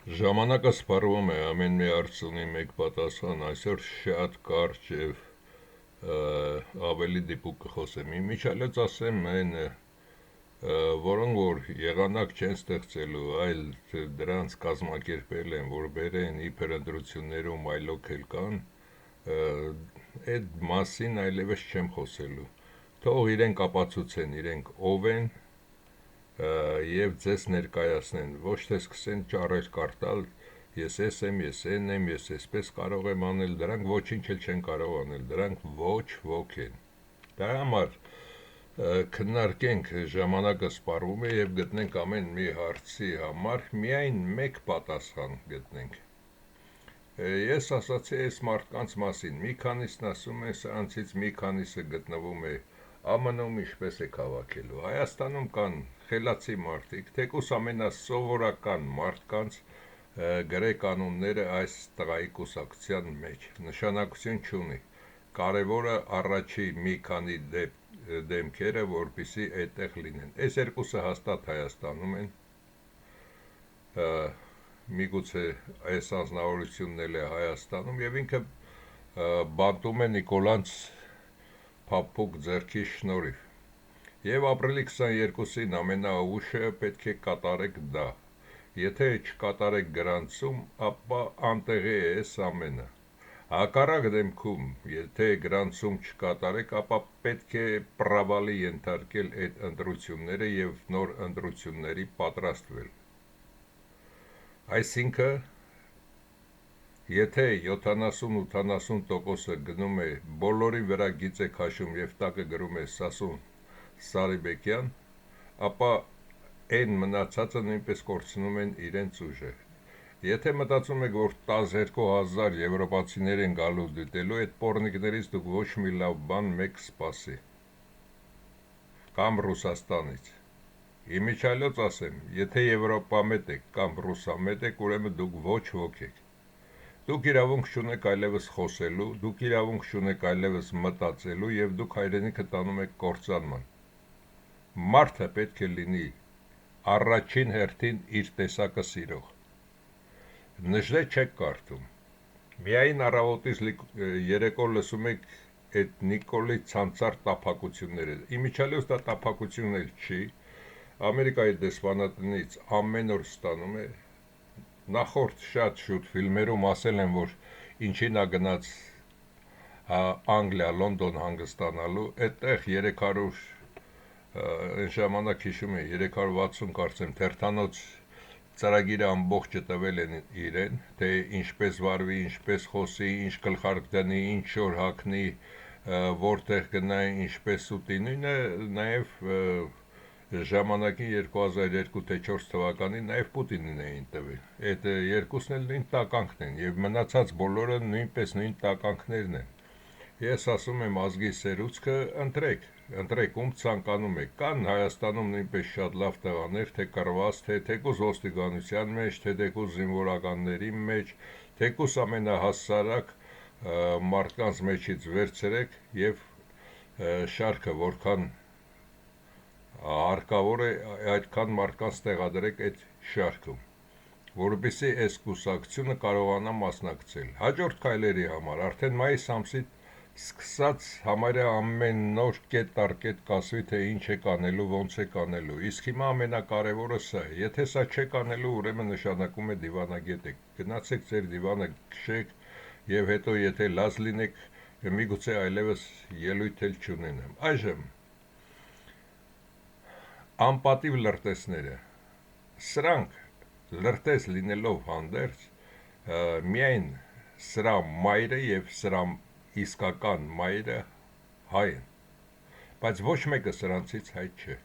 Ժամանակը սպառվում է, ամեն մի հարց ունի մեկ պատասխան, այսօր շատ կարճ եւ ավելի դիպուկ կխոսեմ։ Իմիջիալից ասեմ այն, որոնք որ եղանակ չեն ստեղծելու, այլ դրանց կազմակերպել են, որ բերեն իբր ընտրություններում այլոք էլ կան, այդ մասին այլևս չեմ խոսելու։ Թող իրենք ապացուցեն, իրենք ով են, եւ ձեզ ներկայացնեն, ոչ թե սկսեն ճառեր կարտալ, ես ես եմ, ես են եմ, ես այսպես կարող եմ անել, դրանք ոչինչ էլ չեն կարող անել, դրանք ոչ ոք են։ Դրա համար քննարկենք, ժամանակը սպառվում է եւ գտնենք ամեն մի հարցի համար միայն մեկ պատասխան գտնենք։ Ես ասացի այս մարդկանց մասին, մի քանիսն ասում են, սրանցից մի քանիսը գտնվում է ԱՄՆ-ում ինչպես է հավաքելու։ Հայաստանում կան խելացի մարդիկ, թեկուս ամենասովորական մարդկանց գրեք անունները այս տղայի կուսակցության մեջ, նշանակություն չունի։ Կարևորը առաջի մի քանի դեմքերը, որպիսի այդտեղ լինեն։ Այս երկուսը հաստատ Հայաստանում են, միգուցե այս անձնավորությունն էլ է Հայաստանում եւ ինքը բանտում է Նիկոլանց փափուկ ձեռքի շնորհիվ։ Եվ ապրիլի 22-ին ամենաուշը պետք է կատարեք դա։ Եթե չկատարեք գրանցում, ապա անտեղի է այս ամենը։ Հակառակ դեպքում, եթե գրանցում չկատարեք, ապա պետք է պրավալի ենթարկել այդ ընտրությունները եւ նոր ընտրությունների պատրաստվել։ Այսինքն, եթե 70-80%-ը գնում է բոլորի վրա գիծ է քաշում եւ տակը գրում է Սասուն Սարիբեկյան, ապա այն մնացածը նույնպես կորցնում են իրենց ուժը։ Եթե մտածում եք, որ 12,000 եվրոպացիներ են գալու դիտելու, այդ պորնիկներից դուք ոչ մի լավ բան մեկ սպասի։ Կամ Ռուսաստանից։ Իմիջիալոց ասեմ, եթե Եվրոպամետ եք կամ Ռուսամետ եք, ուրեմն դուք ոչ ոք եք։ Դուք իրավունք չունեք այլևս խոսելու, դուք իրավունք չունեք այլևս մտածելու եւ դուք հայրենիքը տանում եք կործանման։ Մարդը պետք է լինի առաջին հերթին իր տեսակը սիրող։ Նժդե չեք կարդում։ Միայն առավոտից երեկո լսում եք այդ Նիկոլի ցանցար տափակությունները։ Իմիջիալոց դա տափակություն էլ չի։ Ամերիկայի դեսպանատնից ամեն օր ստանում է նախորդ շատ շուտ ֆիլմերում ասել են, որ ինչին է գնաց Անգլիա, Լոնդոն հանգստանալու, այդտեղ 300 այն ժամանակ հիշում եմ 360 կարծեմ թերթանոց ծրագիրը ամբողջը տվել են իրեն, թե ինչպես վարվի, ինչպես խոսի, ինչ գլխարկ դնի, ինչ շոր հագնի, որտեղ գնա, ինչպես ուտի, նույնը նաև ժամանակին 2002 թե 4 թվականին նաև Պուտինին էին տվել։ Այդ երկուսն էլ նույն տականքն են եւ մնացած բոլորը նույնպես նույն տականքներն են։ Ես ասում եմ ազգի սերուցքը ընտրեք ում ցանկանում եք։ Կան Հայաստանում նույնպես շատ լավ տղաներ, թե կռված, թե թեկուզ ոստիկանության մեջ, թե թեկուզ զինվորականների մեջ, թեկուզ ամենահասարակ մարդկանց մեջից վերցրեք եւ շարքը որքան հարկավոր է այդքան մարդկանց տեղադրեք այդ շարքում, որովհետեւ այս կուսակցությունը կարողանա մասնակցել։ Հաջորդ քայլերի համար արդեն մայիս ամսից սկսած համարյա ամեն նոր կետ առ կետ կասվի, թե ինչ է կանելու, ոնց է կանելու։ Իսկ հիմա ամենակարևորը սա է։ Եթե սա չեք անելու, ուրեմն նշանակում է դիվանագետ եք։ Գնացեք ձեր դիվանը քշեք եւ հետո եթե լաց լինեք, միգուցե այլևս ելույթ էլ չունենամ։ Այժմ անպատիվ լրտեսները, սրանք լրտես լինելով հանդերձ, միայն սրա մայրը եւ սրա իսկական մայրը հայ են, բայց ոչ մեկը սրանցից հայ չէ,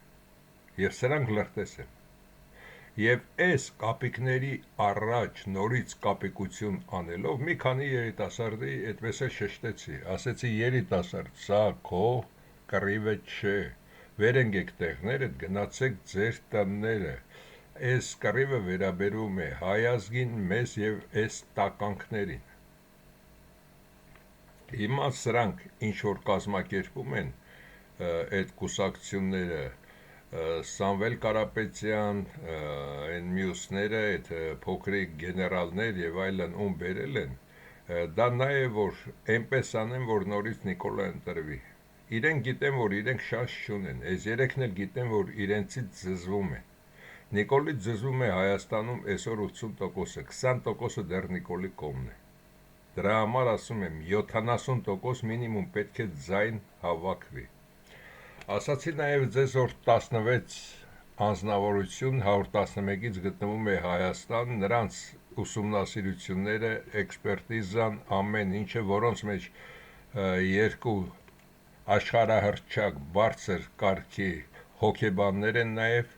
եւ սրանք լրտես են։ Եվ այս կապիկների առաջ նորից կապիկություն անելով մի քանի երիտասարդի այդպես էլ շշտեցի, ասեցի երիտասարդ, սա քո կռիվը չէ, վերենգեք տեղներդ, գնացեք ձեր տները, այս կռիվը վերաբերում է հայ ազգին, մեզ եւ այս տականքներին։ Հիմա սրանք ինչ որ կազմակերպում են այդ կուսակցությունները, Սամվել Կարապետյան, այն մյուսները, այդ փոքրիկ գեներալներ եւ այլն ում բերել են, դա նաեւ որ այնպես անեն, որ նորից Նիկոլը ընտրվի։ Իրենք գիտեն, որ իրենք շանս չունեն, այս երեքն էլ գիտեն, որ իրենցից զզվում են։ Նիկոլից զզվում է Հայաստանում այսօր 80%-ը, 20%-ը դեռ Նիկոլի կողմն է։ Դրա համար ասում եմ 70% մինիմում պետք է ձայն հավաքվի։ Ասացի նաև ձեզ, որ 16 անձնավորություն 111-ից գտնվում է Հայաստան, նրանց ուսումնասիրությունները, էքսպերտիզան, ամեն ինչը, որոնց մեջ երկու աշխարհահռչակ բարձր կարգի հոգեբաններ են նաև,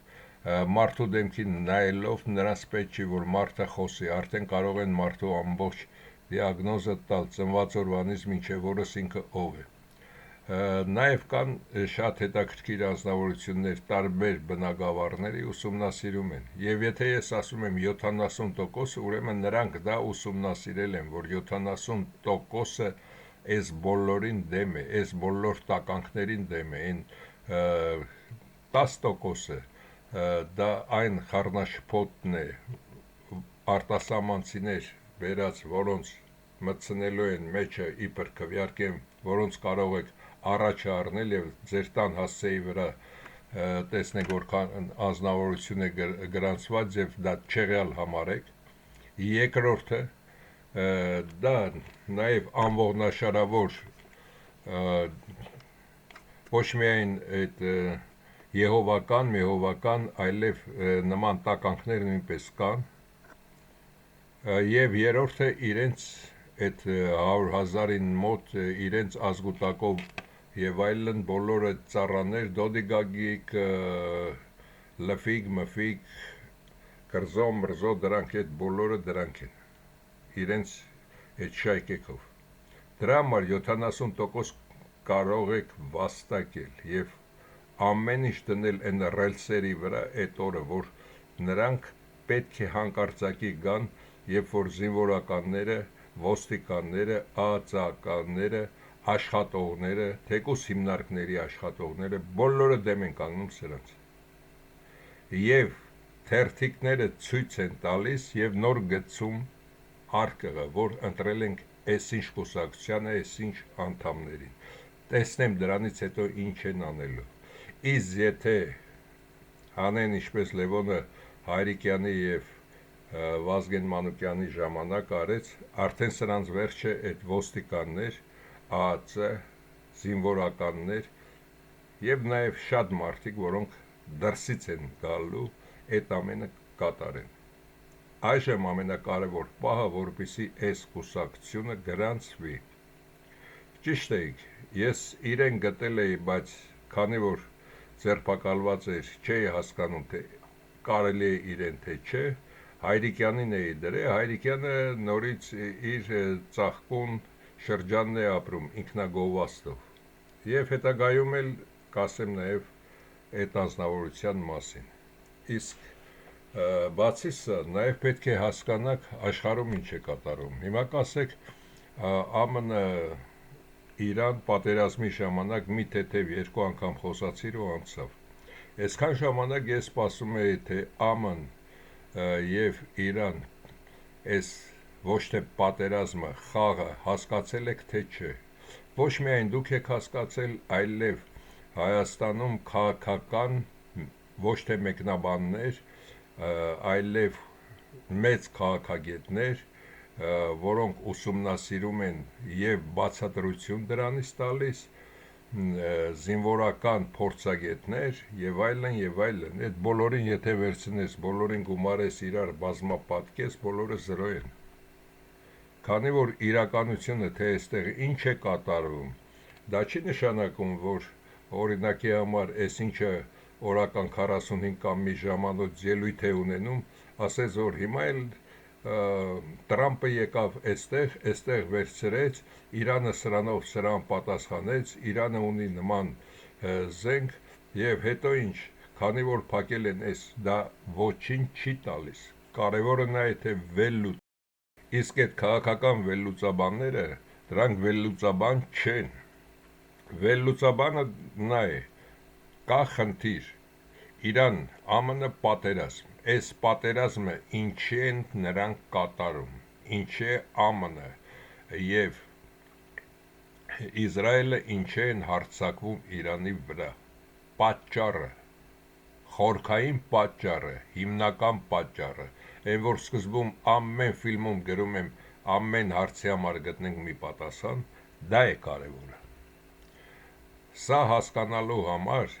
մարդու դեմքին նայելով նրանց պետք չի, որ մարդը խոսի, արդեն կարող են մարդու ամբողջ դիագնոզը տալ ծնված օրվանից մինչև օրս ինքը ով է։ Նաև կան շատ հետաքրքիր անձնավորություններ տարբեր բնագավառների ուսումնասիրում են, եւ եթե ես ասում եմ 70%, ուրեմն նրանք դա ուսումնասիրել են, որ 70%-ը այս բոլորին դեմ է, այս բոլոր տականքներին դեմ է, այն 10%-ը դա այն խառնաշփոթն է, արտասահմանցիներ վերած, որոնց մտցնելու են մեջը իբր քվյարկեն, որոնց կարող եք առաջ առնել եւ ձեր տան հասցեի վրա տեսնեք որքան անձնավորություն է գրանցված եւ դա չեղյալ համարեք։ Երկրորդը դա նաեւ անողնաշարավոր ոչ միայն այդ եհովական, այլև նման տականքներ նույնպես կան։ Եվ երրորդը իրենց այդ 100,000-ին մոտ իրենց ազգուտակով եւ այլն բոլորը ծառաներ, դոդիգագիկ, լֆիկ, մֆիկ, կրզո, մրզո, դրանք այդ բոլորը դրանք են իրենց այդ շայկեքով։ Դրա համար 70% կարող եք վաստակել եւ ամեն ինչ դնել այն ռելսերի վրա այդ օրը, որ նրանք պետք է հանկարծակի գան, երբ որ զինվորականները, ոստիկանները, ԱԾԱ-ականները, աշխատողները, թեկուզ հիմնարկների աշխատողները բոլորը դեմ են կանգնում սրանց։ Եվ թերթիկները ցույց են տալիս եւ նոր գծում արկղը, որ ընտրել ենք այսինչ կուսակցությանը, այսինչ անդամներին։ Տեսնեմ դրանից հետո ինչ են անելու։ Իսկ եթե անեն ինչպես Լևոնը Հայրիկյանի եւ Վազգեն Մանուկյանի ժամանակ արեց, արդեն սրանց վերջը այդ ոստիկաններ, ԱԱԾ, զինվորականներ եւ նաեւ շատ մարդիկ, որոնք դրսից են գալու այդ ամենը կատարեն։ Այժմ ամենակարևոր պահը, որպեսզի այս կուսակցությունը գրանցվի։ Ճիշտ է, ես իրեն գտել էի, բայց քանի որ ձերբակալված էր, չէի հասկանում, թե կարելի է իրեն, թե չէ, Հայրիկյանին էի դրել, Հայրիկյանը նորից իր ծաղկուն շրջանն է ապրում ինքնագովաստով։ Եվ հետագայում էլ կասեմ նաև այդ անձնավորության մասին։ Իսկ բացի սա, նաև պետք է հասկանաք աշխարհում ինչ է կատարում։ Հիմա կասեք ԱՄՆ Իրան պատերազմի ժամանակ մի թեթև երկու անգամ խոսացիր ու անցավ։ Այսքան ժամանակ ես սպասում էի, թե ԱՄՆ եւ Իրան այս ոչ թե պատերազմը, խաղը հասկացել եք թե չէ։ Ոչ միայն դուք եք հասկացել, այլև Հայաստանում քաղաքական ոչ թե մեկնաբաններ, այլև մեծ քաղաքագետներ, որոնք ուսումնասիրում են եւ բացատրություն դրանից տալիս, զինվորական փորձագետներ եւ այլն, այդ բոլորին եթե վերցնես, բոլորին գումարես իրար բազմապատկես, բոլորը զրո են։ Քանի որ իրականությունը թե այստեղ ինչ է կատարվում, դա չի նշանակում, որ օրինակի համար այսինչը օրական 45 կամ մի ժամանոց ելույթ է ունենում, ասես որ հիմա էլ Տրամպը եկավ այստեղ վերցրեց, Իրանը սրանով սրան պատասխանեց, Իրանը ունի նման զենք եւ հետո ինչ, քանի որ փակել են այս, դա ոչինչ չի տալիս։ Կարևորը նա է թե վերլուծ։ Իսկ այդ քաղաքական վերլուծաբանները, դրանք վերլուծաբան չեն։ Վերլուծաբանը նա է, կա խնդիր, Իրան, ԱՄՆ պատերազմ, այս պատերազմը ինչի են նրանք կատարում, ինչի է ԱՄՆ և Իսրայելը ինչի են հարձակվում Իրանի վրա, պատճառը, խորքային պատճառը, հիմնական պատճառը, այն որ սկզբում ամեն ֆիլմում գրում եմ ամեն հարցի համար գտնենք մի պատասխան, դա է կարևորը։ Սա հասկանալու համար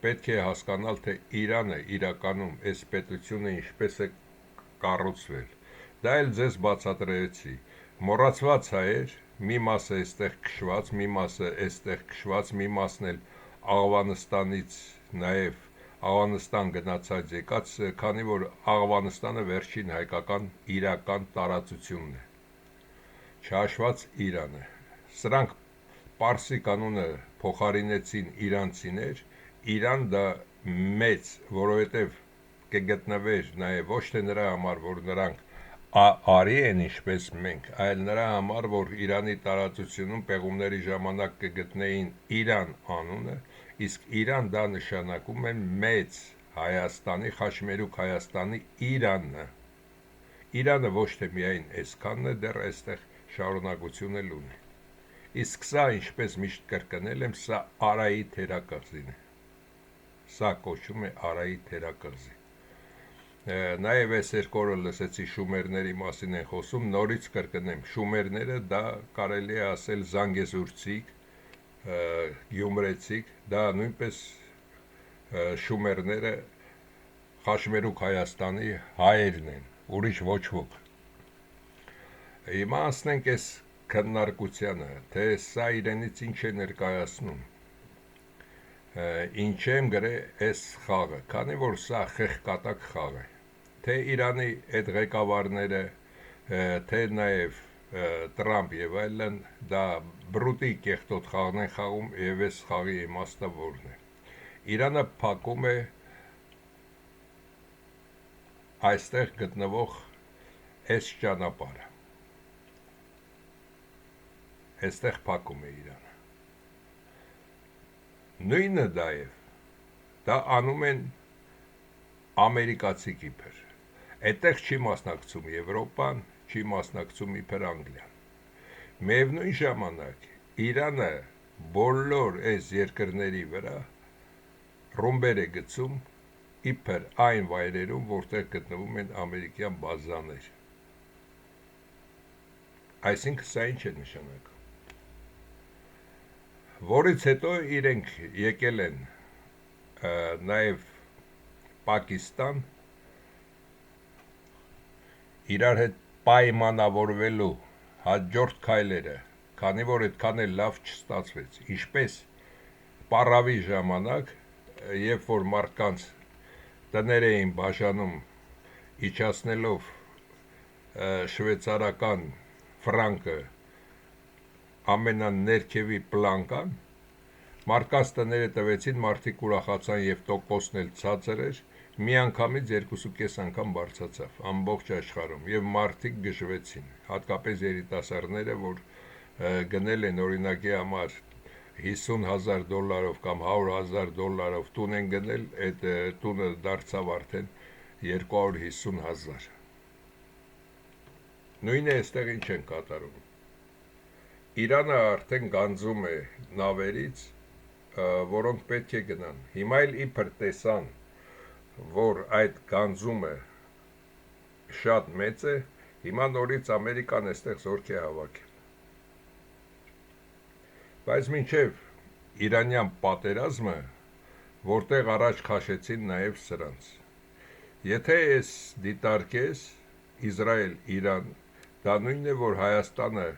պետք է հասկանալ, թե Իրանը իրականում այս պետությունը ինչպես է կառուցվել։ Դա էլ ձեզ բացատրեցի։ Մոռացված հայեր, մի մասը այստեղ քշված, մի մասը այստեղ քշված, մի մասն էլ Աղվանստանից նաև Աղվանստան գնացած եկած, քանի որ Աղվանստանը վերջին հայկական իրական տարածությունն է, չհաշված Իրանը։ Սրանք պարսիկ անունը փոխարինեցին իրանցիներ, Իրան դա մեծ, որովհետև կգտնվեր նաև ոչ թե նրա համար, որ նրանք արի են ինչպես մենք, այլ նրա համար, որ Իրանի տարածությունում պեղումների ժամանակ կգտնեին Իրան անունը, իսկ Իրան դա նշանակում է մեծ Հայաստանի, Խաչմերուկ Հայաստանի Իրանն է։ Իրանը ոչ թե միայն այսքանն է, դեռ այստեղ շարունակություն էլ ունի։ Իսկ սա, ինչպես միշտ կրկնել եմ, սա Արայի թերակղզին է։ Սա կոչվում է Արայի թերակղզի։ Նաև այս երկու օրը լսեցի շումերների մասին են խոսում, նորից կրկնեմ, շումերները դա կարելի է ասել զանգեզուրցիք, գյումրեցիք, դա նույնպես շումերները Խաչմերուկ Հայաստանի հայերն են, ուրիշ ոչ ոք։ Հիմա ասնենք այս քննարկությանը, թե սա իրենից ինչ է ներկայացնում, ինչ եմ գրել այս խաղը, քանի որ սա խեղկատակ խաղ է, թե Իրանի այդ ղեկավարները, թե նաև Տրամփ եւ այլն, դա բրուտի կեղտոտ խաղն են խաղում եւ այս խաղի իմաստը որն է։ Իրանը փակում է այստեղ գտնվող այս ճանապարհը, այստեղ փակում է Իրանը։ Նույնը դա է, դա անում են ամերիկացի իբր։ Այդտեղ չի մասնակցում Եվրոպան, չի մասնակցում իբր Անգլիան։ Միևնույն ժամանակ Իրանը բոլոր այս երկրների վրա ռումբեր է գցում իբր այն վայրերում, որտեղ գտնվում են ամերիկյան բազաներ։ Այսինքն սա ինչ է նշանակում։ Որից հետո իրենք եկել են նաև Պակիստան իրար հետ պայմանավորվելու հաջորդ քայլերը, քանի որ այդքան էլ լավ չստացվեց, ինչպես պարավի ժամանակ, երբ որ մարդկանց տներ էին բաժանում իջացնելով շվեյցարական ֆրանկը ամենաներքևի պլանկան, մարդկանց տները տվեցին, մարդիկ ուրախացան եւ տոկոսն էլ ցածր էր, միանգամից 2.5 անգամ բարձրացավ ամբողջ աշխարհում եւ մարդիկ գժվեցին, հատկապես երիտասարդները, որ գնել են օրինակի համար $50,000 կամ $100,000 տուն են գնել, այդ տունը դարձավ արդեն 250,000։ Նույնը այստեղ ինչ են կատարում։ Իրանը արդեն գանձում է նավերից, որոնք պետք է գնան։ Հիմա էլ իբր տեսան, որ այդ գանձումը շատ մեծ է, հիմա նորից Ամերիկան այստեղ զորք է հավաքել։ Բայց մինչև իրանյան պատերազմը, որտեղ առաջ քաշեցին նաև սրանց։ Եթե ես դիտարկես Իսրայել-Իրան, դա նույնն է, որ Հայաստանը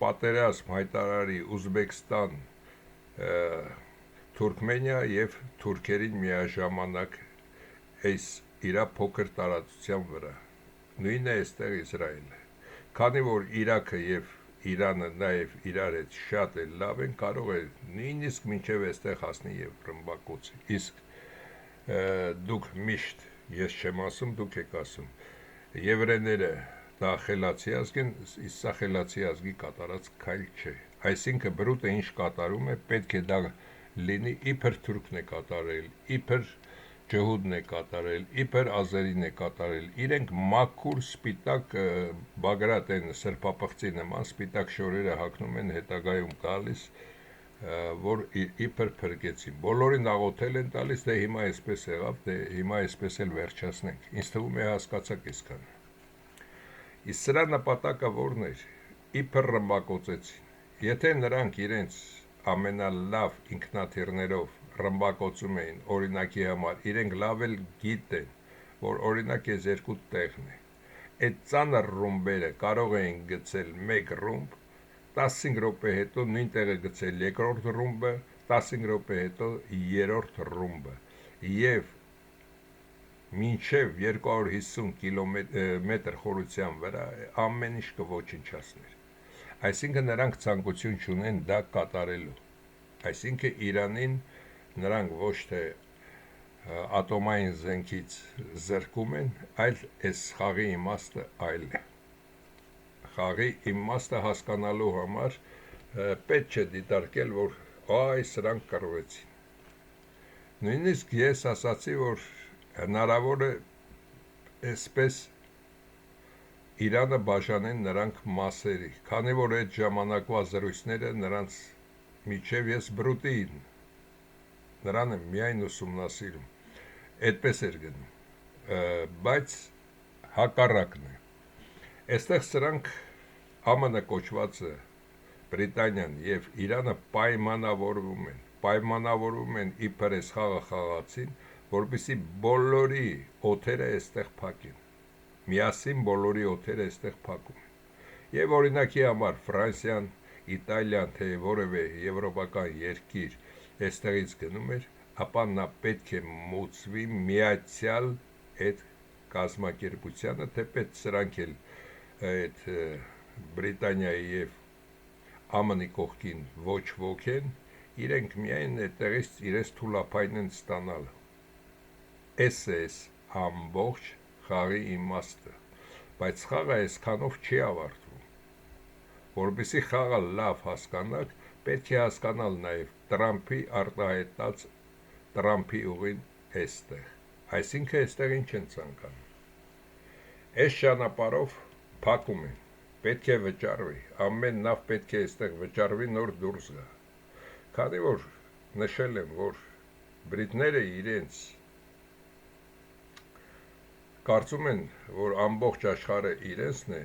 պատերազմ հայտարարի Ուզբեկստան, Թուրքմենիա եւ թուրքերին միաժամանակ այս իրա փոքր տարածության վրա։ Նույնն է այստեղ Իսրայելը։ Քանի որ Իրաքը եւ Իրանը նաեւ իրար հետ շատ էլ լավ են, կարող է նույնիսկ մինչեւ այստեղ հասնի եւ ռմբակոծի։ Իսկ դուք միշտ, ես չեմ ասում, դուք եք ասում, եվրեները դա խելացի ազգ են, իսկ սա խելացի ազգի կատարած քայլ չէ։ Այսինքն բրուտը ինչ կատարում է, պետք է դա լինի իբր թուրքն է կատարել, իբր ջհուդն է կատարել, իբր ազերին է կատարել, իրենք մաքուր սպիտակ բագրատ են սրբապղծի նման, սպիտակ շորերը հագնում են, հետագայում գալիս, որ իբր փրկեցին, բոլորին աղոթել են տալիս, դե հիմա այսպես եղավ, դե հիմա այսպես էլ վերջացնենք, ինձ թվում է հասկացաք այսքան, իսկ սրա նպատակը որն էր, իբր ռմբակոծեցին, եթե նրանք իրենց ամենալավ ինքնաթիռներով ռմբակոծում էին օրինակի համար, իրենք լավ էլ գիտեն, որ օրինակ ես երկու տեղն է, այդ ծանր ռումբերը կարող էին գցել մեկ ռումբ, 15 րոպե հետո նույն տեղը գցել երկրորդ ռումբը, 15 րոպե հետո երրորդ ռումբը, և մինչև 250 մետր խորության վրա ամեն ինչ կոչնչացներ, այսինքն նրանք ցանկություն չունեն դա կատարելու, այսինքն Իրանին նրանք ոչ թե ատոմային զենքից զրկում են, այլ այս խաղի իմաստը այլ է, խաղի իմաստը հասկանալու համար պետք չէ դիտարկել, որ այ սրանք կռվեցին, նույնիսկ ես ասացի, որ հնարավոր է այսպես Իրանը բաժանեն նրանք մասերի, քանի որ այդ ժամանակվա զրույցները նրանց միջև ես բրուտին, նրան եմ միայն ուսումնասիրում, այդպես էր գնում, բայց հակառակն է, այստեղ սրանք ԱՄՆ կոչվածը Բրիտանիան և Իրանը պայմանավորվում են իբր այս խաղը խաղացին, որպեսզի բոլորի օդերը այստեղ փակեն, միասին բոլորի օդերը այստեղ փակում են, և օրինակի համար Ֆրանսիան, Իտալիան, թե որևէ եվրոպական երկիր այստեղից գնում էր, ապա նա պետք է մուծվի միացյալ այդ կազմակերպությանը, թեպետ սրանք էլ այդ Բրիտանիայի և ԱՄՆ-ի կողքին ոչ ոք են, իրենք միայն այդտեղից իրենց թուլափայն են ստանալ, այս է ամբողջ խաղի իմաստը, բայց խաղը այսքանով չի ավարտվում, որպեսզի խաղը լավ հասկանաք, պետք է հասկանալ նաև Տրամփի արտահայտած Տրամփի ուղին այստեղ, այսինքն այստեղ ինչ են ցանկանում, այս ճանապարհով փակում են, պետք է վճարվի, ամեն նավ պետք է այստեղ վճարվի, նոր դուրս գա, քանի որ նշել եմ, որ բրիտները իրենց կարծում են, որ ամբողջ աշխարհը իրենցն է,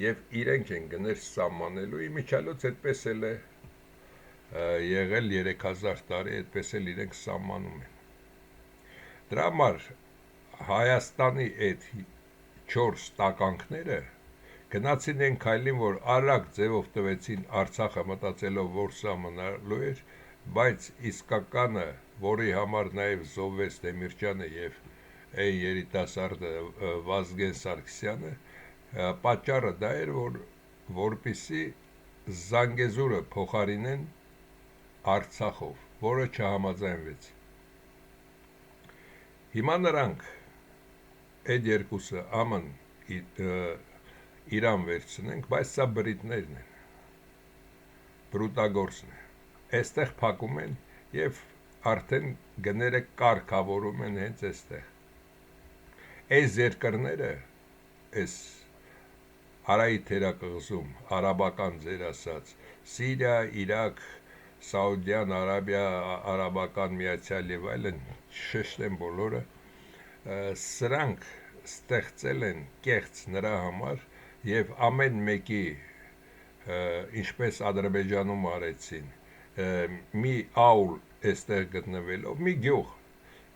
և իրենք են գներ սահմանելու, իմիջիալոց այդպես էլ է եղել 3000 տարի, այդպես էլ իրենք սահմանում են, դրա համար Հայաստանի այդ 4 տականքները գնացին են քայլին, որ արագ ձևով տվեցին Արցախը մտածելով, որ սահմանալու էր, բայց իսկականը, որի համար նաև զոհվեց Դեմիրճյանը և այն երիտասարդը Վազգեն Սարգսյանը, պատճառը դա էր, որպեսզի Զանգեզուրը փոխարինեն Արցախով, որը չհամաձայնվեց, հիմա նրանք այդ երկուսը ԱՄՆ Իրան վերցնենք, բայց սա բրիտներն են, բրուտագործն է, այստեղ փակում են և արդեն գները կարգավորում են հենց այստեղ, այս երկրները, այս Արայի թերակղզում, արաբական ձեր ասած, Սիրիա, Իրաք, Սաուդյան Արաբիա, Արաբական Միացյալ և այլն, շեշտեն բոլորը, սրանք ստեղծել են կեղծ նրա համար և ամեն մեկի, ինչպես Ադրբեջանում արեցին, մի աուլ այստեղ գտնվելով, մի գյուղ,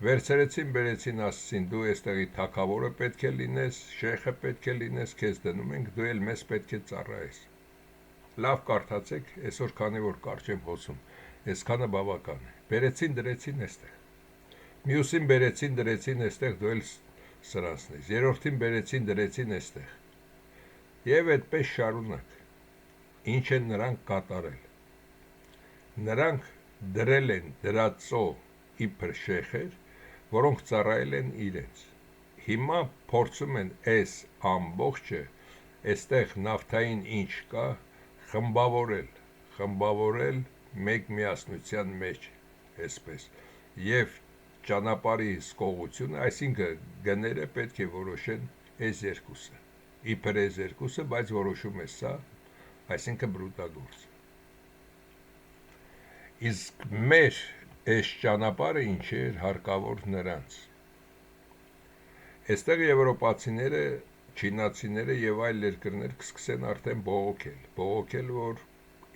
վերցրեցին, բերեցին, ասեցին, դու այստեղի թագավորը պետք է լինես, շեյխը պետք է լինես, քեզ դնում ենք, դու էլ մեզ պետք է ծառայես, լավ կարդացեք, այսօր քանի որ կարճ եմ խոսում, այսքանը բավական է, բերեցին, դրեցին այստեղ, մյուսին բերեցին, դրեցին այստեղ, դու էլ սրանցն ես, երրորդին բերեցին, դրեցին այստեղ, և այդպես շարունակ, ինչ են նրանք կատարել, նրանք դրել են դրածո իբր շեյխեր, որոնք ծառայել են իրենց, հիմա փորձում են այս ամբողջը, այստեղ նավթային ինչ կա, խմբավորել մեկ միասնության մեջ, այսպես, և ճանապարհի հսկողությունը, այսինքն գները պետք է որոշեն այս երկուսը, իբր այս երկուսը, բայց որոշում է սա, այսինքն բրուտագործ։ Իսկ մեր այս ճանապարհը ինչ էր հարկավոր նրանց։ Այստեղ եվրոպացիները, չինացիները եւ այլ երկրներ կսկսեն արդեն բողոքել, որ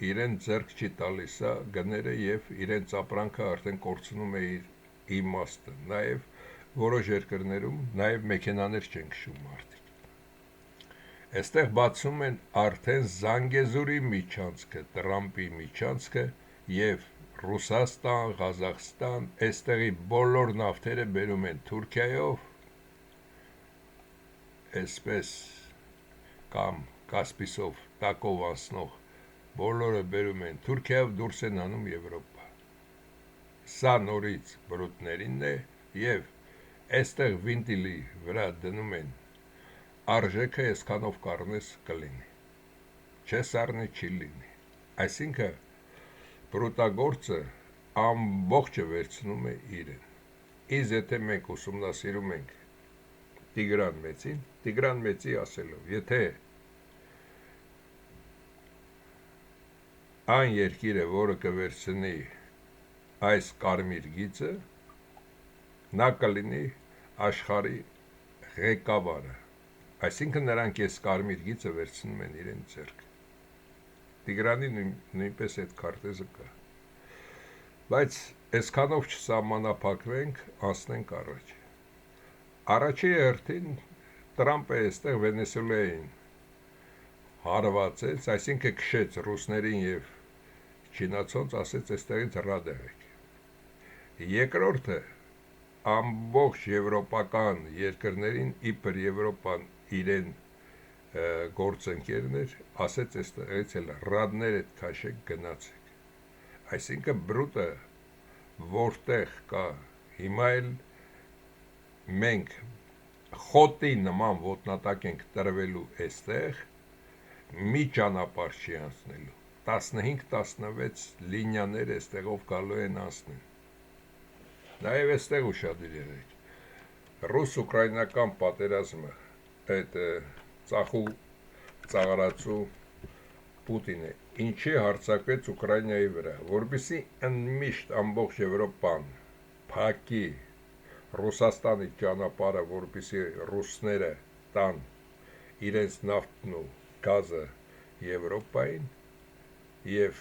իրեն ձեռք չի տալիս սա գները եւ իրենց ապրանքը արդեն կորցնում է իր իմաստը։ Նաեւ որոշ երկրներում նաեւ մեքենաներ չեն քշում մարդիկ։ Այստեղ բացում են արդեն Զանգեզուրի միջանցքը, Տրամպի միջանցքը եւ Ռուսաստան, Ղազախստան, այստեղի բոլոր նավթերը բերում են Թուրքիայով, այսպես կամ Կասպիսով տակով անցնող բոլորը բերում են Թուրքիայով, դուրս են անում Եվրոպա։ Սա նորից բրուտներինն է եւ այստեղ վինտիլի վրա դնում են արժեքը այսքանով կառնես կլինի, չես առնի չի լինի, այսինքն բրուտագործը ամբողջը վերցնում է իրեն։ Իսկ եթե մենք ուսումնասիրում ենք Տիգրան Մեծի ասելով, եթե այն երկիրը, որը կվերցնի այս կարմիր գիծը, նա կլինի աշխարհի ղեկավարը, այսինքն նրանք այս կարմիր գիծը վերցնում են իրեն ձեռք։ Տիգրանի նույնպես այդ քարտեզը կա, բայց այսքանով չսահմանափակվենք, անցնենք առաջ։ Առաջի հերթին Տրամպը այստեղ Վենեսուելային հարվածեց, այսինքն քշեց ռուսներին եւ չինացոնց, ասեց այստեղից ռադ եղեք։ Երկրորդը ամբողջ եվրոպական երկրներին իբր Եվրոպան իրեն գործընկերներ, ասեց այստեղից էլ ռադներ այդ քաշեք գնացեք։ Այսինքն բրուտը որտեղ կա, հիմա էլ մենք խոտի նման ոտնատակ ենք տրվելու այստեղ, մի ճանապարհ չի անցնելու, 15-16 լինիաներ այստեղով գալու են անցնել։ Նաև այստեղ ուշադիր եղեք, ռուս-ուկրաինական պատերազմը, այդ ծախու ծաղրացու Պուտինը ինչի հարձակվեց Ուկրաինայի վրա, որպեսզի ընդմիշտ ամբողջ Եվրոպան փակի Ռուսաստանի ճանապարհը, որպեսզի ռուսները տան իրենց նավթն ու գազը Եվրոպային եւ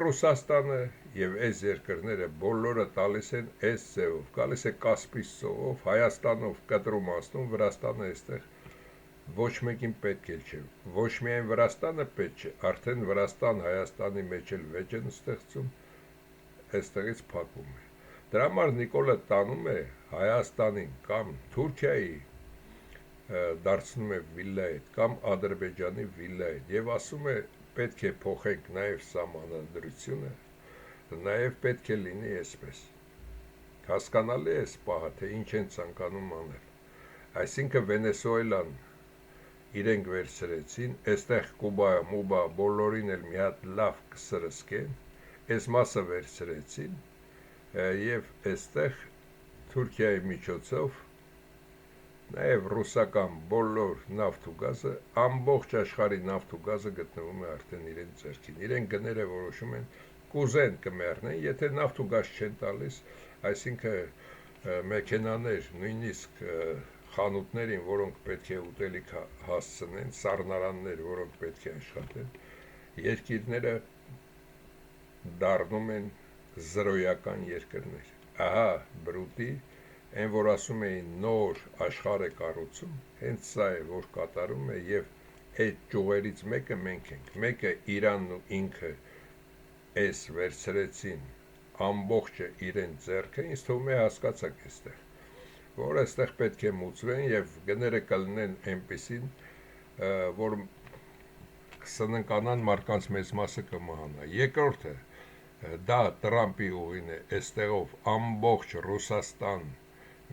Ռուսաստանը եւ այս երկրները բոլորը տալիս են այս ձևով, գալիս է Կասպից ծովով, Հայաստանով կտրում անցնում, Վրաստանը այստեղ ոչ մեկին պետք էլ չէ, ոչ միայն Վրաստանը պետք չէ, արդեն Վրաստան Հայաստանի մեջ էլ վեճ են ստեղծում, այստեղից փակում է։ Դրա համար Նիկոլը տանում է Հայաստանին կամ Թուրքիայի դարձնում է վիլայետ կամ Ադրբեջանի վիլայետ եւ ասում է պետք է փոխենք նաեւ սահմանադրությունը, նաեւ պետք է լինի այսպես։ Հասկանալի է այս պահը, թե ինչ են ցանկանում անել։ Այսինքն Վենեսուելան իրենք վերցրեցին, այստեղ Կուբա, Մուբա բոլորին էլ մի հատ լավ կսրսկեն, այս մասը վերցրեցին եւ այստեղ Թուրքիայի միջոցով նաեւ ռուսական բոլոր նավթ ու գազը, ամբողջ աշխարհի նավթ ու գազը գտնվում է արդեն իրենց ձեռքին։ Իրենք գները որոշում են, կուզեն կմեռնեն, եթե նավթ ու գազ չեն տալիս, այսինքն մեքենաներ, նույնիսկ խանութներին, որոնք պետք է ուտելիք հասցնեն, սառնարաններ, որոնք պետք է աշխատեն, երկիրները դառնում են զրոյական երկրներ։ Ահա բրուտի, այն որ ասում էին նոր աշխարհ է կառուցում, հենց սա է, որ կատարում է եւ այդ ճյուղերից մեկը մենք ենք, մեկը Իրանն ու ինքը այս վերցրեցին ամբողջը իրեն ձեռքը, ինձ թվում է հասկացաք այստեղ, որ այստեղ պետք է մուծվեն եւ գները կլինեն այնպեսին, որ կսննկանան մարդկանց մեծ մասը կմահանա։ Երկրորդը դա Տրամպի ուղին է, այստեղով ամբողջ Ռուսաստան,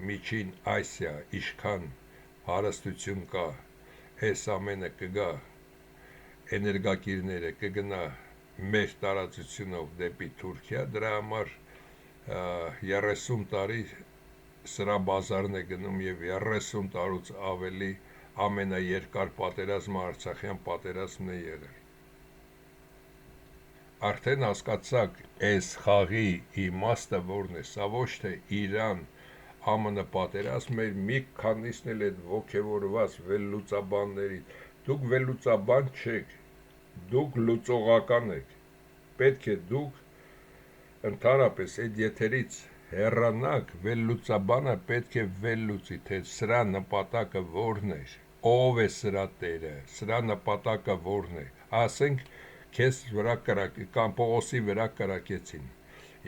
Միջին Ասիա, ինչքան հարստություն կա, այս ամենը կգա, էներգակիրները կգնա մեր տարածությունով դեպի Թուրքիա, դրա համար 30 տարի սրա բազարն է գնում եւ 30 տարուց ավելի ամենաերկար պատերազմը Արցախյան պատերազմն է եղել։ Արդեն հասկացաք այս խաղի իմաստը որն է, սա ոչ թե Իրան ԱՄՆ պատերազմ էր, մի քանիսն էլ այդ ոգևորված վերլուծաբանների, դուք վերլուծաբան չեք, դուք լուծողական եք, պետք է դուք ընդհանրապես այդ եթերից հեռանաք, վերլուծաբանը պետք է վերլուծի, թե սրա նպատակը որն էր, ով է սրա տերը, սրա նպատակը որն է, ասենք քեզ վրա կամ Պողոսի վրա կրակեցին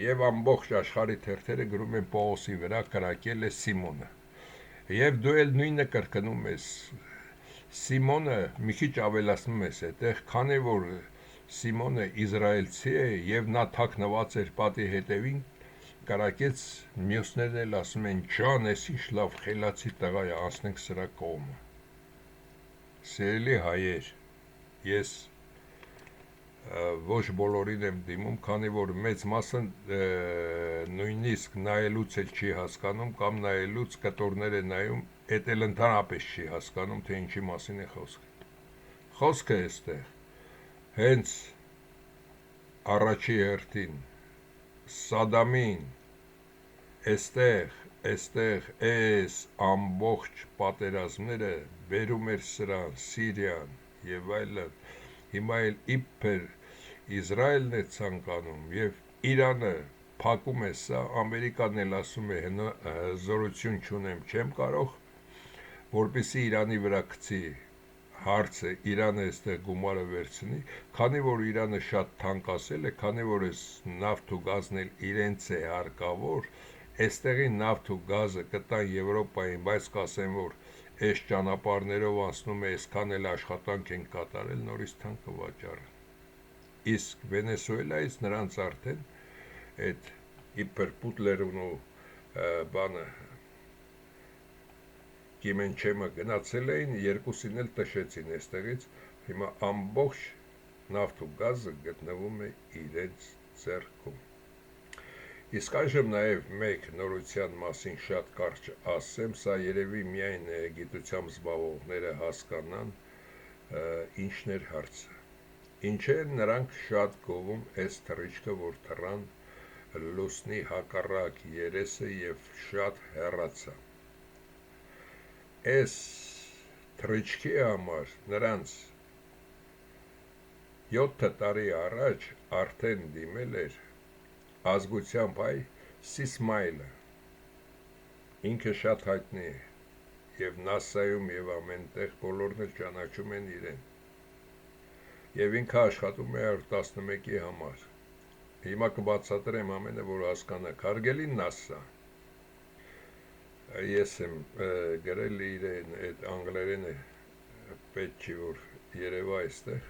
եւ ամբողջ աշխարհի թերթերը գրում են Պողոսի վրա կրակել է Սիմոնը եւ դու էլ նույնը կրկնում ես, Սիմոնը մի քիչ ավելացնում ես այդտեղ, քանի որ Սիմոնը իզրայելցի է եւ նա թաքնված էր պատի հետևին, կրակեց, մյուսներն էլ ասում են ջան, ես ինչ լավ խելացի տղա է, անցնենք սրա կողմը։ Սիրելի հայեր, ես ոչ բոլորին եմ դիմում, քանի որ մեծ մասը նույնիսկ նայելուց էլ չի հասկանում կամ նայելուց կտորներ է նայում, էդ էլ ընդհանրապես չի հասկանում, թե ինչի մասին է խոսքը։ Խոսքը էստեղ հենց առաջի հերթին Սադամին էստեղ այս ամբողջ պատերազմները բերում էր սրան, Սիրիան եւ այլն, հիմա էլ իբր Իսրայելն է ցանկանում եւ Իրանը փակում է սա, Ամերիկան էլ ասում է հզորություն չունեմ, չեմ կարող, որպեսզի Իրանի վրա գցի հարցը, Իրանը այստեղ գումարը վերցնի, քանի որ Իրանը շատ թանկացել է, քանի որ այս նավթ ու գազն էլ իրենց է հարկավոր, այստեղի նավթ ու գազը կտան Եվրոպային, բայց կասեն, որ այս ճանապարհներով անցնում է, այսքան էլ աշխատանք են կատարել, նորից թանկ կվաճառեն։ Իսկ Վենեսուելայից նրանց արդեն այդ իբր Պուտլերն ու բանը Կիմենչեմը գնացել էին, երկուսին էլ տշեցին այստեղից, հիմա ամբողջ նավթ ու գազը գտնվում է իրենց ձեռքում։ Իսկ այժմ նաև մեկ նորության մասին շատ կարճ ասեմ, սա երևի միայն գիտությամբ զբաղվողները հասկանան, ինչն էր հարցը։ Ինչ են նրանք շատ գովում այս թռիչքը, որ թռան լուսնի հակառակ երեսը եւ շատ հեռացան։ Այս թռիչքի համար նրանց 7 տարի առաջ արդեն դիմել էր ազգությամբ հայ Սիսմայլը, ինքը շատ հայտնի է եւ NASA-ում եւ ամենտեղ բոլորն էլ ճանաչում են իրեն եւ ինքը աշխատում է 111-ի համար։ Հիմա կբացատրեմ ամենը, որ հասկանաք, հարգելի NASA, ես եմ գրել իրեն, այդ անգլերենը պետք չի որ երևա այստեղ,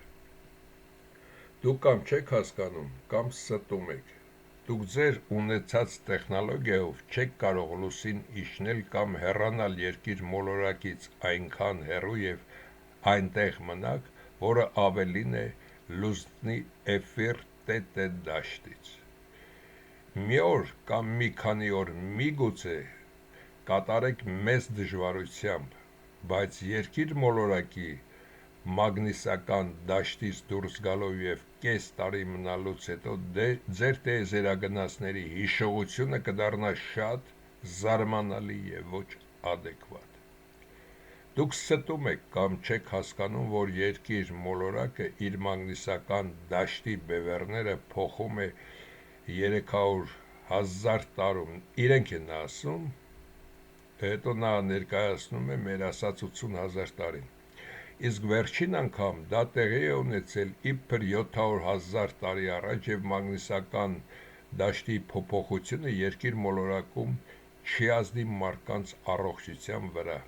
դուք կամ չեք հասկանում, կամ ստում եք, դուք ձեր ունեցած տեխնոլոգիայով չեք կարող լուսին իջնել կամ հեռանալ երկիր մոլորակից այնքան հեռու եւ այնտեղ մնաք, որը ավելին է լուսնի էֆիր տետե դաշտից։ Մի օր կամ մի քանի օր միգուցե կատարեք մեծ դժվարությամբ, բայց երկիր մոլորակի մագնիսական դաշտից դուրս գալով եւ կես տարի մնալուց հետո ձեր տեզերագնացների հիշողությունը կդառնա շատ զարմանալի եւ ոչ adekvat։ Դուք ստում եք կամ չեք հասկանում, որ երկիր մոլորակը իր մագնիսական դաշտի բևեռները փոխում է 300,000 տարում, իրենք են ասում, հետո նա ներկայացնում է մեր ասած 80,000 տարին։ Իսկ վերջին անգամ դա տեղի է ունեցել իբր 700,000 տարի առաջ եւ մագնիսական դաշտի փոփոխությունը երկիր մոլորակում չի ազդի մարդկանց առողջության վրա։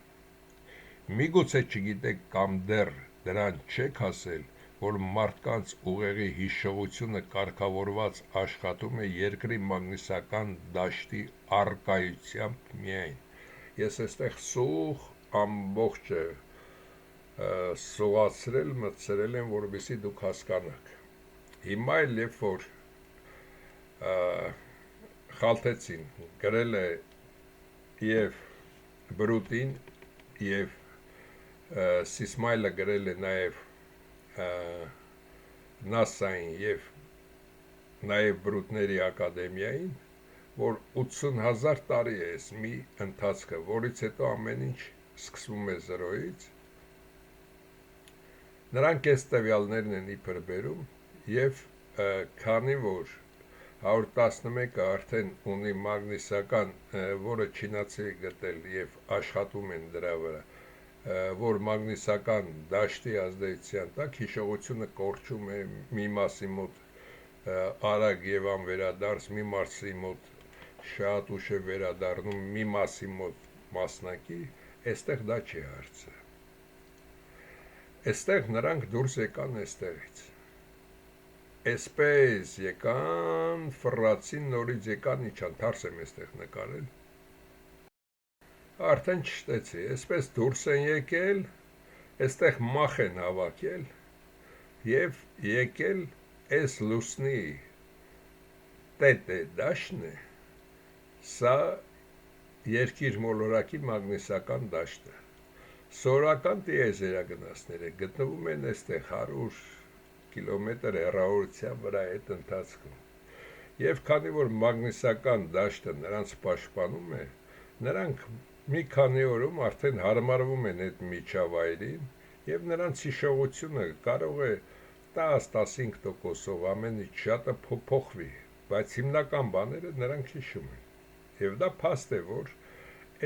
Միգուցե չգիտեք կամ դեռ դրան չեք հասել, որ մարդկանց ուղեղի հիշողությունը կարգավորված աշխատում է երկրի մագնիսական դաշտի առկայությամբ միայն։ Ես այստեղ սուղ ամբողջը սուղացրել, մտցրել եմ, որովհետեւ դուք հասկանաք։ Հիմա էլ երբ որ խալթեցին, գրել է և Բրուտին և Սիսմայլը գրել է նաև նասային և նաև Բրուտների ակադեմիային, որ 80,000 տարի է այս մի ընթացքը, որից հետո ամեն ինչ սկսվում է զրոյից, նրանք այս տվյալներն են իբր բերում և քանի որ 111-ը արդեն ունի մագնիսական, որը չինացի գտել և աշխատում են դրա վրա, որ մագնիսական դաշտի ազդեցության տակ հիշողությունը կորչում է մի մասի մոտ արագ և անվերադարձ, մի մասի մոտ շատ ուշ է վերադառնում, մի մասի մոտ մասնակի, այստեղ դա չի հարցը։ Այստեղ նրանք դուրս եկան այստեղից, այսպես եկան, ֆռացին, նորից եկան, իջան, թարս եմ այստեղ նկարել, արդեն չշտեցի, այսպես դուրս են եկել, այստեղ մախ են հավաքել և եկել այս լուսնի տետե դաշտն է, սա երկիր մոլորակի մագնիսական դաշտը, սորական տիեզերագնացները գտնվում են այստեղ 100 կիլոմետր հեռավորության վրա այդ ընթացքում և քանի որ մագնիսական դաշտը նրանց պաշտպանում է, նրանք մի քանի օրում արդեն հարմարվում են այդ միջավայրին և նրանց հիշողությունը կարող է 10-15%-ով ամեն ինչ շատը փոխվի, բայց հիմնական բաները նրանք հիշում են և դա փաստ է, որ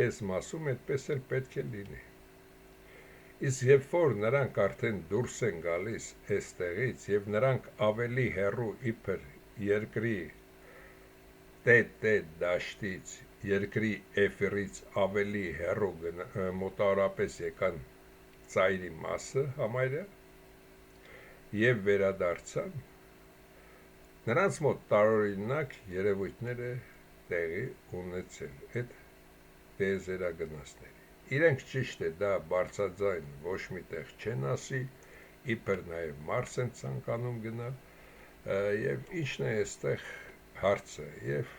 այս մասում այդպես էլ պետք է լինի։ Իսկ երբ որ նրանք արդեն դուրս են գալիս այստեղից և նրանք ավելի հեռու իբր երկրի տետե դաշտից, երկրի էֆիրից ավելի հեռու մոտավորապես եկան ծայրի մասը համարյա և վերադարձան, նրանց մոտ տարօրինակ երևույթներ է տեղի ունեցել այդ տիեզերագնացների։ Իրենք ճիշտ է դա բարձրաձայն ոչ մի տեղ չեն ասի, իբր նաև Մարս են ցանկանում գնալ և ինչն է այստեղ հարցը և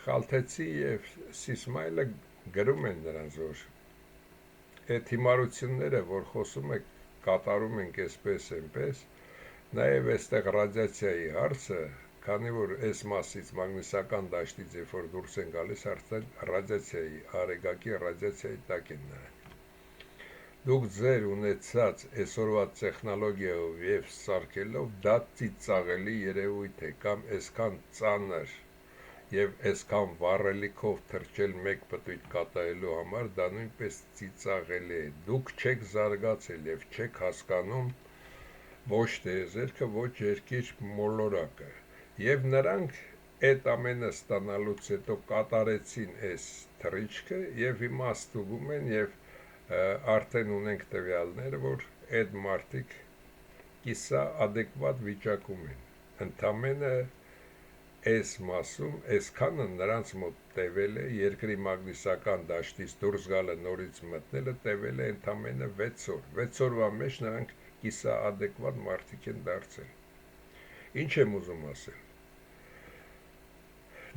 Խալթեցի և Սիսմայլը գրում են նրանց, որ այդ հիմարությունները, որ խոսում եք, կատարում ենք այսպես այնպես, նաև այստեղ ռադիացիայի հարցը, քանի որ այս մասից մագնիսական դաշտից երբ որ դուրս են գալիս, արդեն ռադիացիայի, արեգակի ռադիացիայի տակ են նրանք։ Դուք ձեր ունեցած այսօրվա տեխնոլոգիայով և սարքելով դա ծիծաղելի երևույթ է կամ այսքան ծանր և այսքան վառելիքով թրջել մեկ պտույտ կատարելու համար դա նույնպես ծիծաղելի է, դուք չեք զարգացել և չեք հասկանում ոչ տիեզերքը, ոչ երկիր մոլորակը և նրանք այդ ամենը ստանալուց հետո կատարեցին այս թռիչքը և հիմա ստուգում են և արդեն ունենք տվյալներ, որ այդ մարդիկ կիսաադեկվատ վիճակում են, ընդամենը այս մասում, այսքանը նրանց մոտ տևել է երկրի մագնիսական դաշտից դուրս գալը, նորից մտնելը տևել է ընդամենը 6 օր, 6 օրվա մեջ նրանք կիսաադեկվատ մարդիկ են դարձել։ Ինչ եմ ուզում ասել,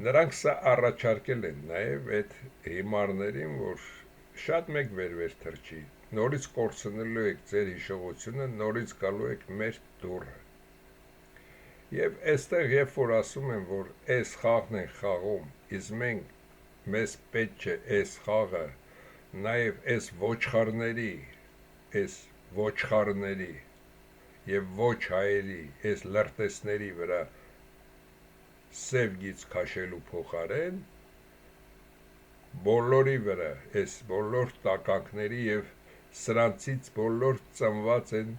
նրանք սա առաջարկել են նաև այդ հիմարներին, որ շատ մեկ վեր թրջի, նորից կորցնելու եք ձեր հիշողությունը, նորից գալու եք մեր դուռը։ Եվ այստեղ երբ որ ասում են, որ այս խաղն են խաղում, իսկ մեզ պետք չէ այս խաղը նաև այս ոչխարների և ոչ հայերի, այս լրտեսների վրա սև գիծ քաշելու փոխարեն բոլորի վրա, այս բոլոր տականքների և սրանցից բոլոր ծնված են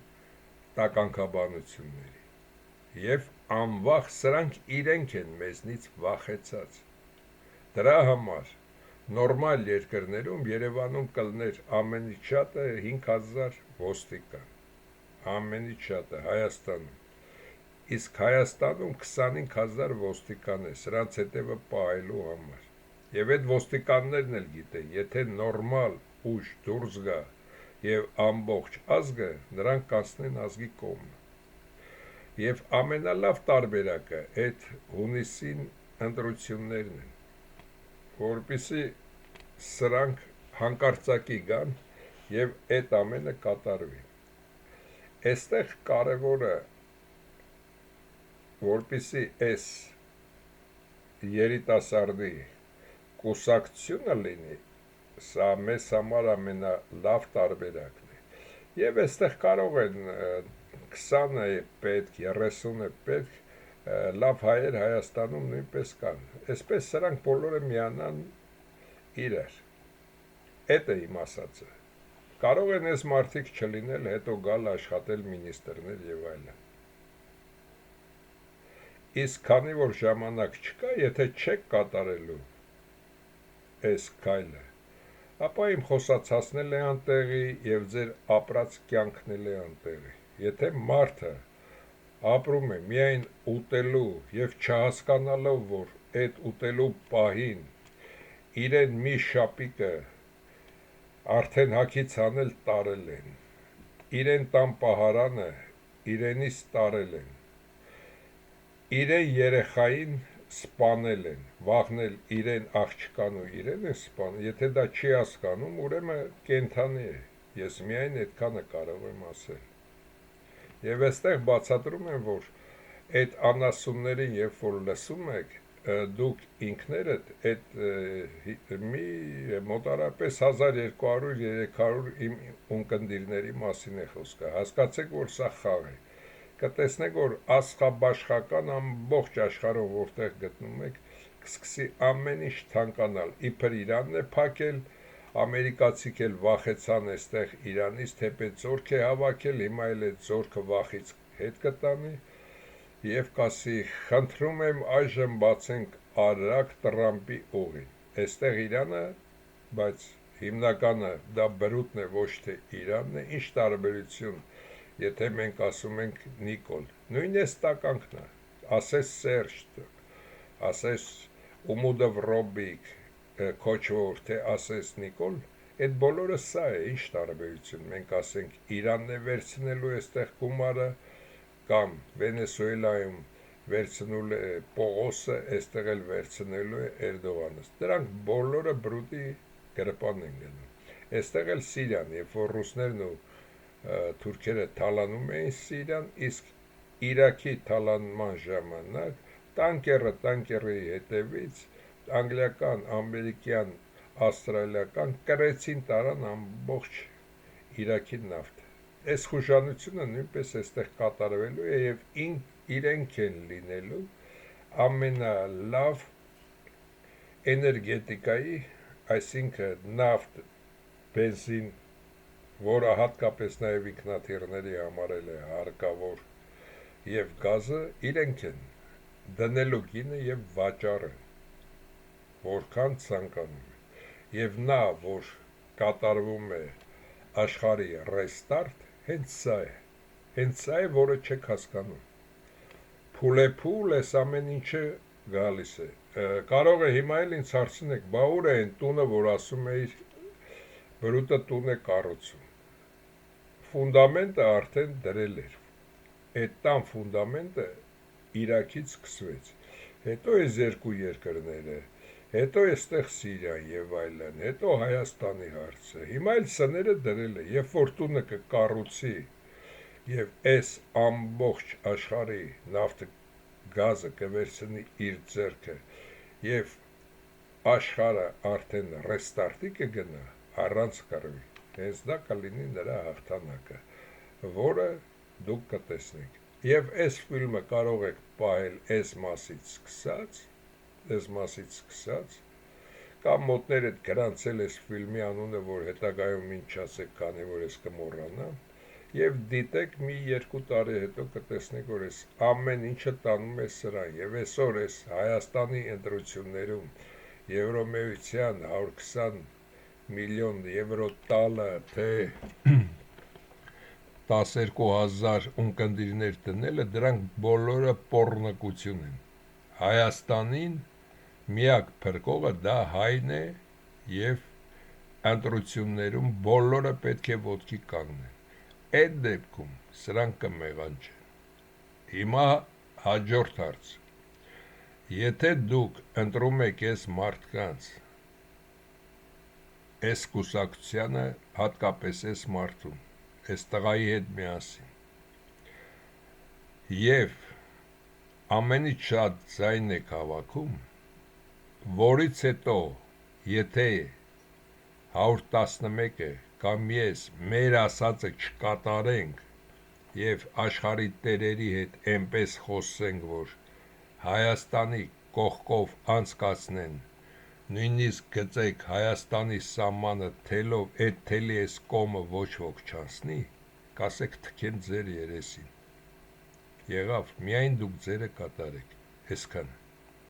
տականքաբանությունների և անվախ սրանք իրենք են մեզնից վախեցած։ Դրա համար նորմալ երկրներում Երևանում կլներ ամենից շատը 5000 ոստիկան, ամենից շատը Հայաստանում, իսկ Հայաստանում 25000 ոստիկան է սրանց հետևը պահելու համար և այդ ոստիկաններն էլ գիտեն, եթե նորմալ ուժ դուրս գա և ամբողջ ազգը, նրանք կանցնեն ազգի կողմը։ Եվ ամենալավ տարբերակը այդ հունիսին ընտրություններն են, որպեսզի սրանք հանկարծակի գան եւ այդ ամենը կատարվի։ Այստեղ կարևորը, որպեսզի այս երիտասարդի կուսակցությունը լինի, սա մեզ համար ամենալավ տարբերակն է։ Եվ այստեղ կարող են 20 է պետք, 30 է պետք, լավ հայեր Հայաստանում նույնպես կան, այսպես սրանք բոլորը միանան իրար, էդ է իմ ասածը, կարող են այս մարդիկ չլինել, հետո գալ աշխատել մինիստրներ և այլն, իսկ քանի որ ժամանակ չկա, եթե չեք կատարելու այս քայլը, ապա իմ խոսացածն է անտեղի և ձեր ապրած կյանքն է անտեղի, եթե մարդը ապրում է միայն ուտելու և չհասկանալով, որ այդ ուտելու պահին իրեն մի շապիկը արդեն հագից անել տարել են, իրեն տան պահարանը իրենից տարել են, իրեն երեխային սպանել են, վաղնել իրեն աղջկան ու իրեն են սպանել, եթե դա չի հասկանում, ուրեմն կենդանի է, ես միայն այդքանը կարող եմ ասել։ Եվ այստեղ բացատրում եմ, որ այդ անասուններին, երբ որ լսում եք, դուք ինքներդ այդ մի մոտարապես 1200-300 իմ ունկնդիրների մասին է խոսքը, հասկացեք, որ սա խաղ է, կտեսնեք, որ աստղաբաշխական ամբողջ աշխարհով որտեղ գտնում եք, կսկսի ամեն ինչ թանկանալ, իբր Իրանն է փակել, ամերիկացիք էլ վախեցան այստեղ Իրանից, թեպետ զորք է հավաքել, հիմա էլ այդ զորքը վախից հետ կտանի և կասի, խնդրում եմ այժմ բացենք արագ Տրամպի ուղին, այստեղ Իրանը, բայց հիմնականը դա բրուտն է, ոչ թե Իրանն է, ինչ տարբերություն, եթե մենք ասում ենք Նիկոլ, նույն էս տականքն է, ասես Սերժ, ասես Ումուդով Ռոբիկ, քոչվոր, թե ասես Նիկոլ, այդ բոլորը սա է, ինչ տարբերություն, մենք ասենք Իրանն է վերցնելու այստեղ գումարը, կամ Վենեսուելայում վերցնულ է Պողոսը, այստեղ էլ վերցնելու է Էրդողանը, դրանք բոլորը բրուտի գրպան են գնում, այստեղ էլ Սիրիան, երբ որ ռուսներն ու թուրքերը թալանում էին Սիրիան, իսկ Իրաքի թալանման ժամանակ տանկերի հետևից անգլիական, ամերիկյան, ավստրալիական կրեցին տարան ամբողջ Իրաքի նավթը։ Այս խուժանությունը նույնպես այստեղ կատարվելու է և իրենք են լինելու ամենալավ էներգետիկայի, այսինքն նավթ, բենզին, որը հատկապես նաև ինքնաթիռների համար է հարկավոր, և գազը իրենք են դնելու գինը և վաճառը, որքան ցանկանում է, և նա, որ կատարվում է աշխարհի ռեստարտ, հենց սա է, որը չեք հասկանում, փուլ էս ամեն ինչը գալիս է, կարող է հիմա էլ ինձ հարցնեք, բա ուր է այն տունը, որ ասում էիր, բրուտը տուն է կառուցում, ֆունդամենտը արդեն դրել էր, այդ տան ֆունդամենտը Իրաքից սկսվեց, հետո այս երկու երկրները, հետո այստեղ Սիրիան և այլն, հետո Հայաստանի հարցը, հիմա էլ սները դրել է, երբ որ տունը կկառուցի և այս ամբողջ աշխարհի նավթը գազը կվերցնի իր ձեռքը և աշխարհը արդեն ռեստարտի կգնա առանց կռվի, հենց դա կլինի նրա հաղթանակը, որը դուք կտեսնեք, և այս ֆիլմը կարող եք պահել այս մասից սկսած, կամ մոտներդ գրանցել այս ֆիլմի անունը, որ հետագայում ինչ ասեք, քանի որ ես կմոռանամ, և դիտեք մի 2 տարի հետո կտեսնեք, որ այս ամեն ինչը տանում է սրան, և այսօր այս Հայաստանի ընտրություններում Եվրոմիության 120 միլիոն եվրո տալը, թե 12,000 ունկնդիրներ տնելը, դրանք բոլորը պոռնկություն են, Հայաստանին միակ փրկողը դա հայն է և ընտրություններում բոլորը պետք է ոտքի կանգնեն, այդ դեպքում սրանք կմեղանչեն, հիմա հաջորդ հարց, Եթե դուք ընտրում եք այս մարդկանց, այս կուսակցությանը, հատկապես այս մարդուն, այս տղայի հետ միասին, և ամենից շատ ձայն եք հավաքում, որից հետո, եթե 111-ը կամ ես մեր ասածը չկատարենք և աշխարհի տերերի հետ այնպես խոսենք, որ Հայաստանի կողքով անցկացնեն, նույնիսկ գծեք Հայաստանի սահմանը թելով, այդ թելի այս կոմը ոչ ոք չանցնի, կասեք թքեն ձեր երեսին, եղավ, միայն դուք ձերը կատարեք, այսքան։